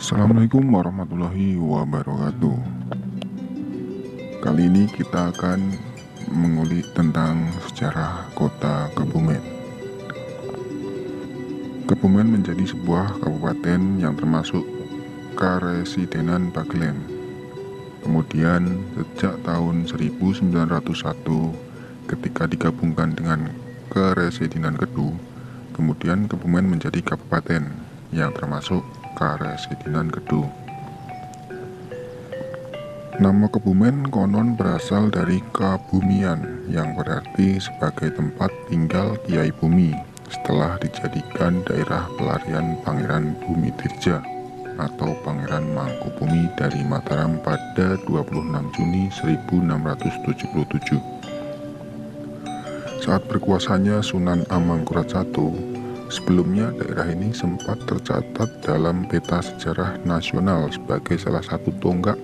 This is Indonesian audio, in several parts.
Assalamualaikum warahmatullahi wabarakatuh. Kali ini kita akan mengulik tentang sejarah kota Kebumen. Kebumen menjadi sebuah kabupaten yang termasuk Karesidenan Bagelen. Kemudian sejak tahun 1901 ketika digabungkan dengan Karesidenan Kedu, kemudian Kebumen menjadi kabupaten yang termasuk Karesidenan Kedu. Nama Kebumen konon berasal dari Kabumian yang berarti sebagai tempat tinggal Kiai Bumi setelah dijadikan daerah pelarian Pangeran Bumitirja atau Pangeran Mangkubumi dari Mataram pada 26 Juni 1677. Saat berkuasanya Sunan Amangkurat I, sebelumnya daerah ini sempat tercatat dalam peta sejarah nasional sebagai salah satu tonggak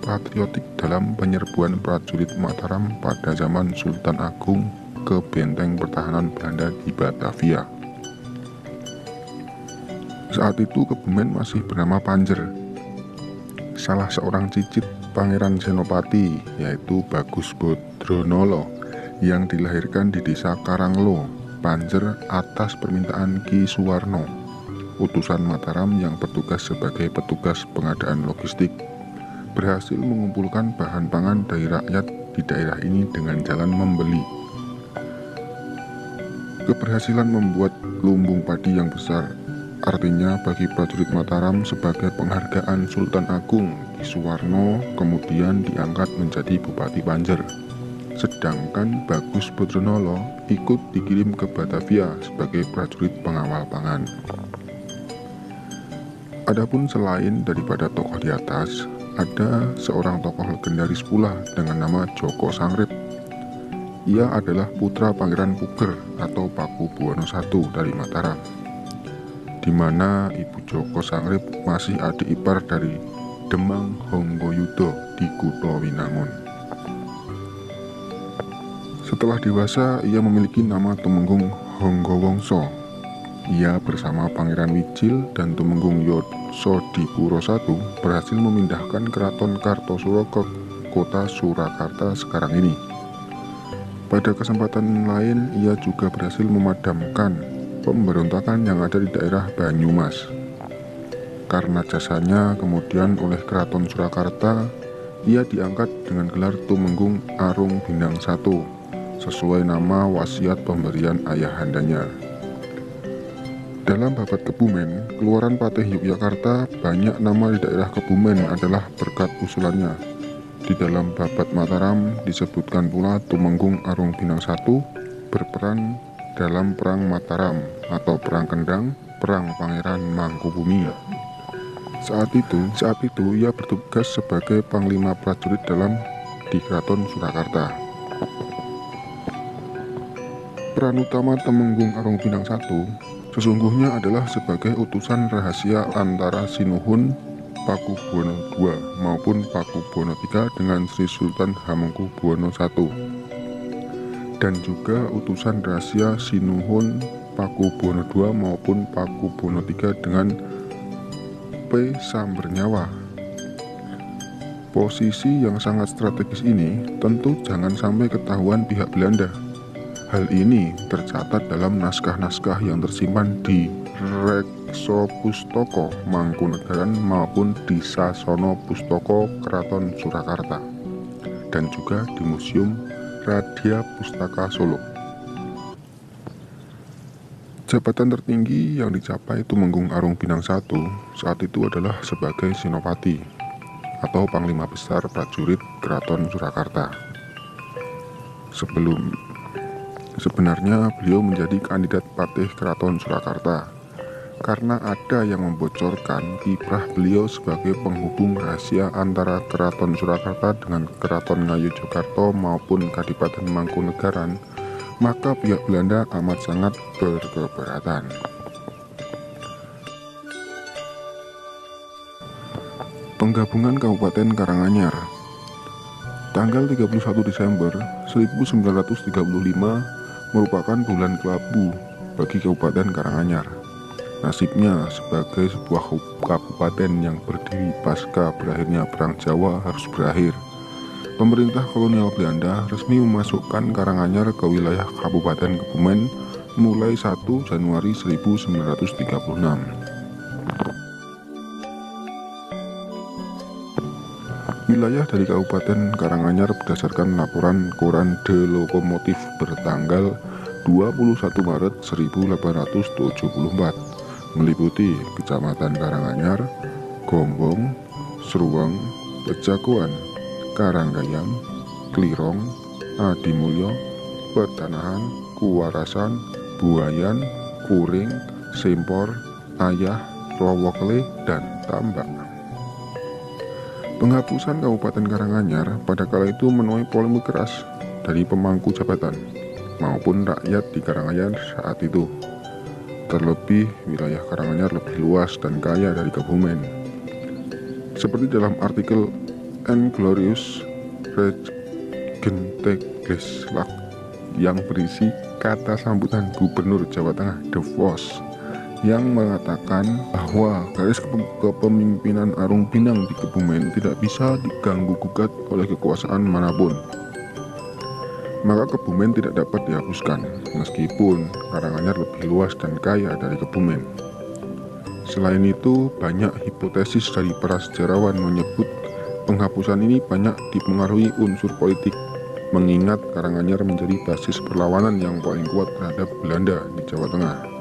patriotik dalam penyerbuan prajurit Mataram pada zaman Sultan Agung ke benteng pertahanan Belanda di Batavia. Saat itu Kebumen masih bernama Panjer. Salah seorang cicit Pangeran Senopati yaitu Bagus Bodronolo yang dilahirkan di desa Karanglo, Panjer atas permintaan Ki Suwarno, utusan Mataram yang bertugas sebagai petugas pengadaan logistik, berhasil mengumpulkan bahan pangan dari rakyat di daerah ini dengan jalan membeli. Keberhasilan membuat lumbung padi yang besar artinya bagi prajurit Mataram sebagai penghargaan Sultan Agung Ki Suwarno kemudian diangkat menjadi Bupati Panjer. Sedangkan Bagus Bodronolo ikut dikirim ke Batavia sebagai prajurit pengawal pangan. Adapun selain daripada tokoh di atas, ada seorang tokoh legendaris pula dengan nama Joko Sangrip. Ia adalah putra Pangeran Puger atau Pakubuwono I dari Mataram, di mana ibu Joko Sangrip masih adik ipar dari Demang Honggoyudo di Kutha Winangun. Setelah dewasa, ia memiliki nama Tumenggung Honggowongso. Ia bersama Pangeran Wijil dan Tumenggung Yosodipuro I berhasil memindahkan Keraton Kartosuro ke kota Surakarta sekarang ini. Pada kesempatan lain, ia juga berhasil memadamkan pemberontakan yang ada di daerah Banyumas. Karena jasanya kemudian oleh Keraton Surakarta, ia diangkat dengan gelar Tumenggung Arung Bindang I, sesuai nama wasiat pemberian ayahandanya. Dalam babat Kebumen, Keluaran Patih Yogyakarta, banyak nama di daerah Kebumen adalah berkat usulannya. Di dalam babat Mataram disebutkan pula Tumenggung Arung Bindang I berperan dalam Perang Mataram atau Perang Kendang, Perang Pangeran Mangkubumi. Saat itu ia bertugas sebagai Panglima Prajurit dalam di Keraton Surakarta. Peran utama Tumenggung Arung Bindang I sesungguhnya adalah sebagai utusan rahasia antara Sinuhun Pakubuwono II maupun Pakubuwono III dengan Sri Sultan Hamengkubuwono I, dan juga utusan rahasia Sinuhun Pakubuwono II maupun Pakubuwono III dengan P. Sambernyawa. Posisi yang sangat strategis ini tentu jangan sampai ketahuan pihak Belanda. Hal ini tercatat dalam naskah-naskah yang tersimpan di Rekso Pustoko Mangkunegaran maupun di Sasono Pustoko Keraton Surakarta, dan juga di Museum Radya Pustaka Solo. Jabatan tertinggi yang dicapai Tumenggung Arung Bindang I saat itu adalah sebagai Senopati atau Panglima Besar Prajurit Keraton Surakarta. Sebenarnya beliau menjadi kandidat patih Keraton Surakarta karena ada yang membocorkan kiprah beliau sebagai penghubung rahasia antara Keraton Surakarta dengan Keraton Ngayogyakarta maupun Kadipaten Mangkunegaran, maka pihak Belanda amat sangat berkeberatan. Penggabungan Kabupaten Karanganyar. Tanggal 31 Desember 1935 merupakan bulan kelabu bagi Kabupaten Karanganyar. Nasibnya sebagai sebuah kabupaten yang berdiri pasca berakhirnya Perang Jawa harus berakhir. Pemerintah kolonial Belanda resmi memasukkan Karanganyar ke wilayah Kabupaten Kebumen mulai 1 Januari 1936. Wilayah dari Kabupaten Karanganyar berdasarkan laporan Koran De Lokomotif bertanggal 21 Maret 1874 meliputi Kecamatan Karanganyar, Gombong, Sruweng, Pejakuan, Karanggayam, Klirong, Adimulyo, Petanahan, Kuwarasan, Buayan, Kuring, Sempor, Ayah, Rowokle, dan Tambak. Penghapusan Kabupaten Karanganyar pada kala itu menuai polemik keras dari pemangku jabatan maupun rakyat di Karanganyar saat itu. Terlebih wilayah Karanganyar lebih luas dan kaya dari Kebumen. Seperti dalam artikel Inglorious Regentegeslag yang berisi kata sambutan Gubernur Jawa Tengah De Vos yang mengatakan bahwa garis kepemimpinan Arung Pinang di Kebumen tidak bisa diganggu gugat oleh kekuasaan manapun. Maka Kebumen tidak dapat dihapuskan, meskipun Karanganyar lebih luas dan kaya dari Kebumen. Selain itu, banyak hipotesis dari para sejarawan menyebut penghapusan ini banyak dipengaruhi unsur politik, mengingat Karanganyar menjadi basis perlawanan yang paling kuat terhadap Belanda di Jawa Tengah.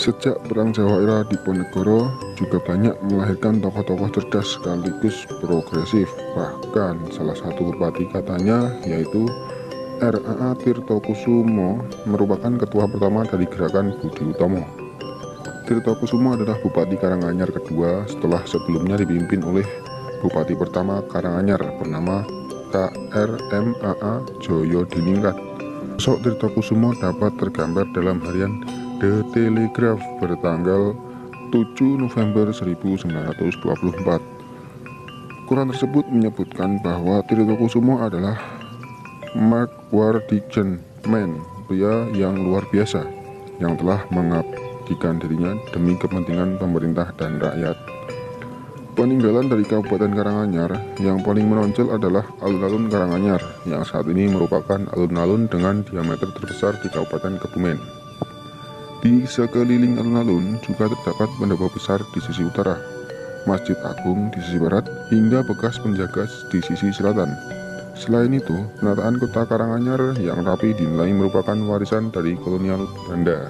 Sejak Perang Jawa era Diponegoro juga banyak melahirkan tokoh-tokoh cerdas sekaligus progresif. Bahkan salah satu bupati katanya yaitu R.A.A. Tirtokusumo merupakan ketua pertama dari gerakan Budi Utomo. Tirtokusumo adalah bupati Karanganyar kedua setelah sebelumnya dipimpin oleh bupati pertama Karanganyar bernama K.R.M.A.A. Joyodiningrat. Sosok Tirtokusumo dapat tergambar dalam harian The Telegraph bertanggal 7 November 1924. Koran tersebut menyebutkan bahwa Tirtokusumo adalah Markwarddigen Man, pria yang luar biasa yang telah mengabdikan dirinya demi kepentingan pemerintah dan rakyat. Peninggalan dari Kabupaten Karanganyar yang paling menonjol adalah alun-alun Karanganyar yang saat ini merupakan alun-alun dengan diameter terbesar di Kabupaten Kebumen. Di sekeliling alun-alun juga terdapat pendopo besar di sisi utara, Masjid Agung di sisi barat, hingga bekas penjaga di sisi selatan. Selain itu, penataan kota Karanganyar yang rapi dinilai merupakan warisan dari kolonial Belanda.